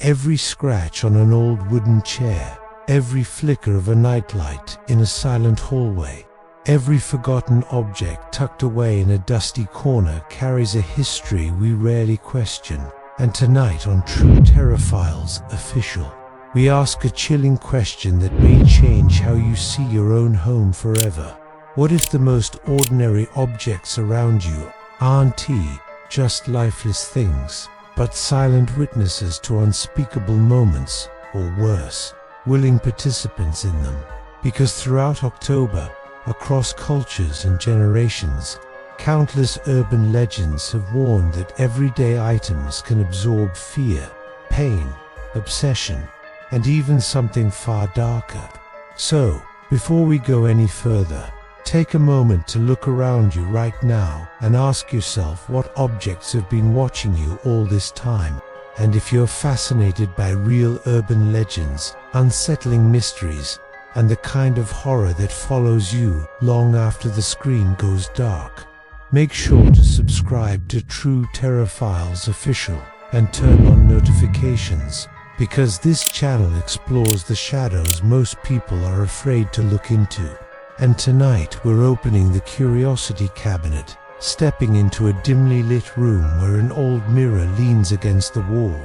Every scratch on an old wooden chair, every flicker of a nightlight in a silent hallway, every forgotten object tucked away in a dusty corner carries a history we rarely question. And tonight on True Terror Files Official, we ask a chilling question that may change how you see your own home forever. What if the most ordinary objects around you aren't just lifeless things, but silent witnesses to unspeakable moments, or worse, willing participants in them? Because throughout October, across cultures and generations, countless urban legends have warned that everyday items can absorb fear, pain, obsession, and even something far darker. So, before we go any further, take a moment to look around you right now and ask yourself what objects have been watching you all this time. And if you're fascinated by real urban legends, unsettling mysteries, and the kind of horror that follows you long after the screen goes dark, make sure to subscribe to True Terror Files Official and turn on notifications, because this channel explores the shadows most people are afraid to look into. And tonight we're opening the curiosity cabinet, stepping into a dimly lit room where an old mirror leans against the wall.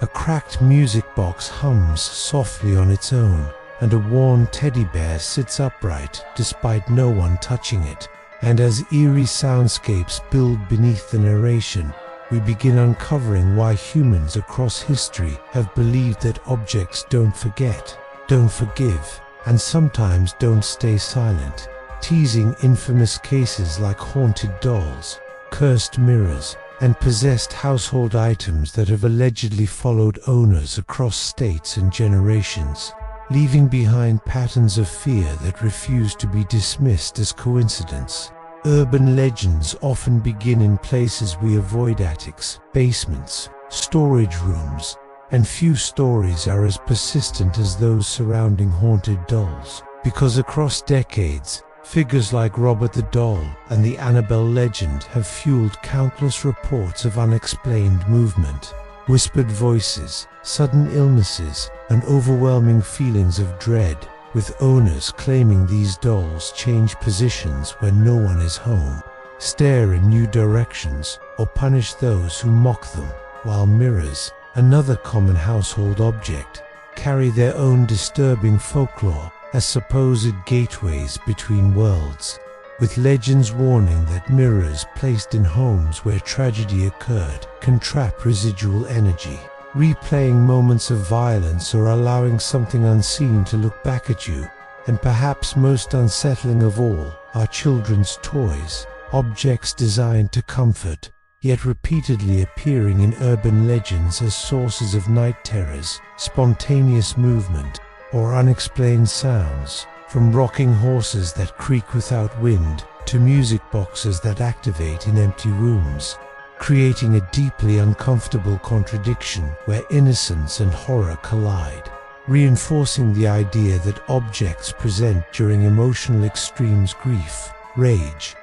A cracked music box hums softly on its own, and a worn teddy bear sits upright despite no one touching it. And as eerie soundscapes build beneath the narration, we begin uncovering why humans across history have believed that objects don't forget, don't forgive, and sometimes don't stay silent, teasing infamous cases like haunted dolls, cursed mirrors, and possessed household items that have allegedly followed owners across states and generations, leaving behind patterns of fear that refuse to be dismissed as coincidence. Urban legends often begin in places we avoid: attics, basements, storage rooms, and few stories are as persistent as those surrounding haunted dolls. Because across decades, figures like Robert the Doll and the Annabelle legend have fueled countless reports of unexplained movement, whispered voices, sudden illnesses, and overwhelming feelings of dread, with owners claiming these dolls change positions when no one is home, stare in new directions, or punish those who mock them, while mirrors, another common household object, carry their own disturbing folklore as supposed gateways between worlds, with legends warning that mirrors placed in homes where tragedy occurred can trap residual energy, replaying moments of violence or allowing something unseen to look back at you. And perhaps most unsettling of all are children's toys, objects designed to comfort, yet repeatedly appearing in urban legends as sources of night terrors, spontaneous movement, or unexplained sounds, from rocking horses that creak without wind to music boxes that activate in empty rooms, creating a deeply uncomfortable contradiction where innocence and horror collide, reinforcing the idea that objects present during emotional extremes, grief, rage,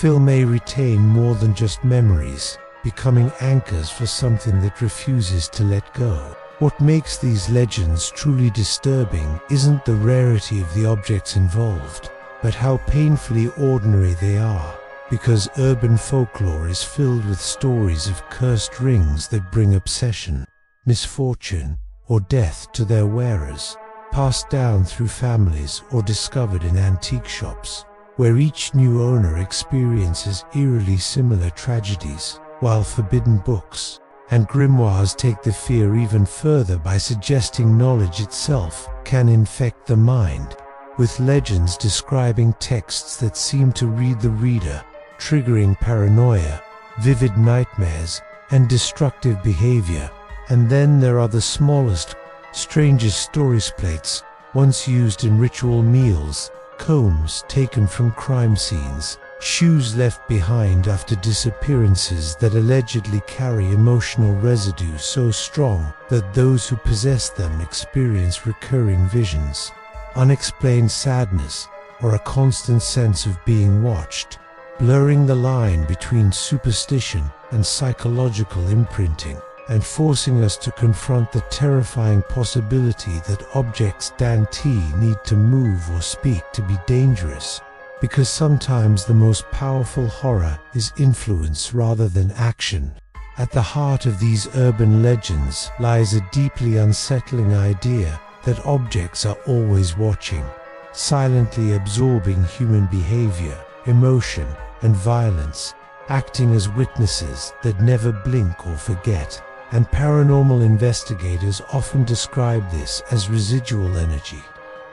may retain more than just memories, becoming anchors for something that refuses to let go. What makes these legends truly disturbing isn't the rarity of the objects involved, but how painfully ordinary they are, because urban folklore is filled with stories of cursed rings that bring obsession, misfortune, or death to their wearers, passed down through families or discovered in antique shops, where each new owner experiences eerily similar tragedies, while forbidden books and grimoires take the fear even further by suggesting knowledge itself can infect the mind, with legends describing texts that seem to read the reader, triggering paranoia, vivid nightmares, and destructive behavior. And then there are the smallest, strangest stories: plates once used in ritual meals, combs taken from crime scenes, shoes left behind after disappearances that allegedly carry emotional residue so strong that those who possess them experience recurring visions, unexplained sadness, or a constant sense of being watched, blurring the line between superstition and psychological imprinting. and forcing us to confront the terrifying possibility that objects don't need to move or speak to be dangerous. Because sometimes the most powerful horror is influence rather than action. At the heart of these urban legends lies a deeply unsettling idea that objects are always watching, silently absorbing human behavior, emotion, and violence, acting as witnesses that never blink or forget. And paranormal investigators often describe this as residual energy,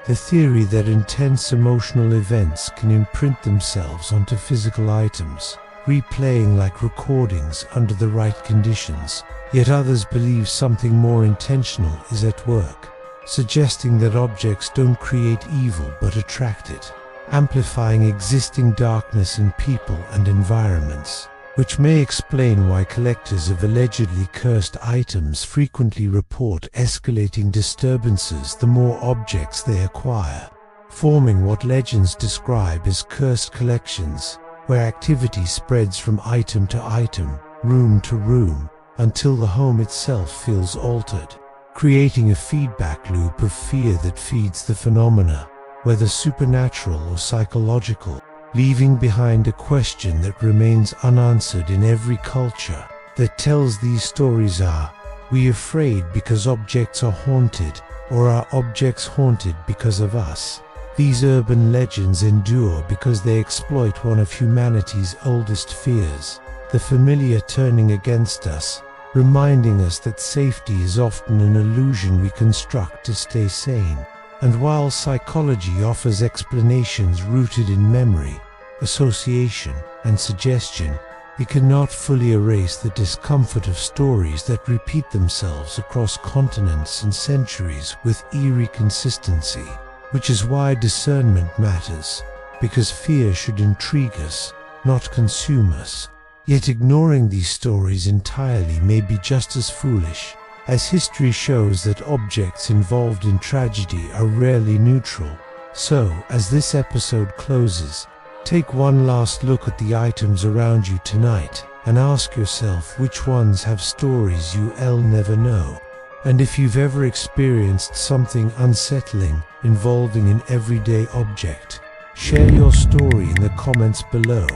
the theory that intense emotional events can imprint themselves onto physical items, replaying like recordings under the right conditions. Yet others believe something more intentional is at work, suggesting that objects don't create evil but attract it, amplifying existing darkness in people and environments, which may explain why collectors of allegedly cursed items frequently report escalating disturbances the more objects they acquire, forming what legends describe as cursed collections, where activity spreads from item to item, room to room, until the home itself feels altered, creating a feedback loop of fear that feeds the phenomena, whether supernatural or psychological, leaving behind a question that remains unanswered in every culture that tells these stories. Are we afraid because objects are haunted, or are objects haunted because of us? These urban legends endure because they exploit one of humanity's oldest fears, the familiar turning against us, reminding us that safety is often an illusion we construct to stay sane. And while psychology offers explanations rooted in memory, association, and suggestion, it cannot fully erase the discomfort of stories that repeat themselves across continents and centuries with eerie consistency, which is why discernment matters, because fear should intrigue us, not consume us. Yet ignoring these stories entirely may be just as foolish, as history shows that objects involved in tragedy are rarely neutral. So, as this episode closes, take one last look at the items around you tonight and ask yourself which ones have stories you'll never know. And if you've ever experienced something unsettling involving an everyday object, share your story in the comments below,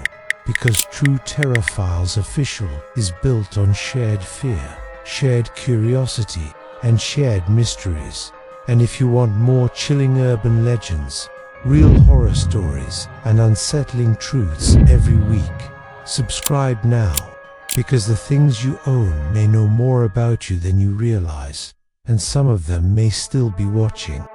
because True Terror Files Official is built on shared fear, shared curiosity, and shared mysteries. And if you want more chilling urban legends, real horror stories, and unsettling truths every week, subscribe now, because the things you own may know more about you than you realize, and some of them may still be watching.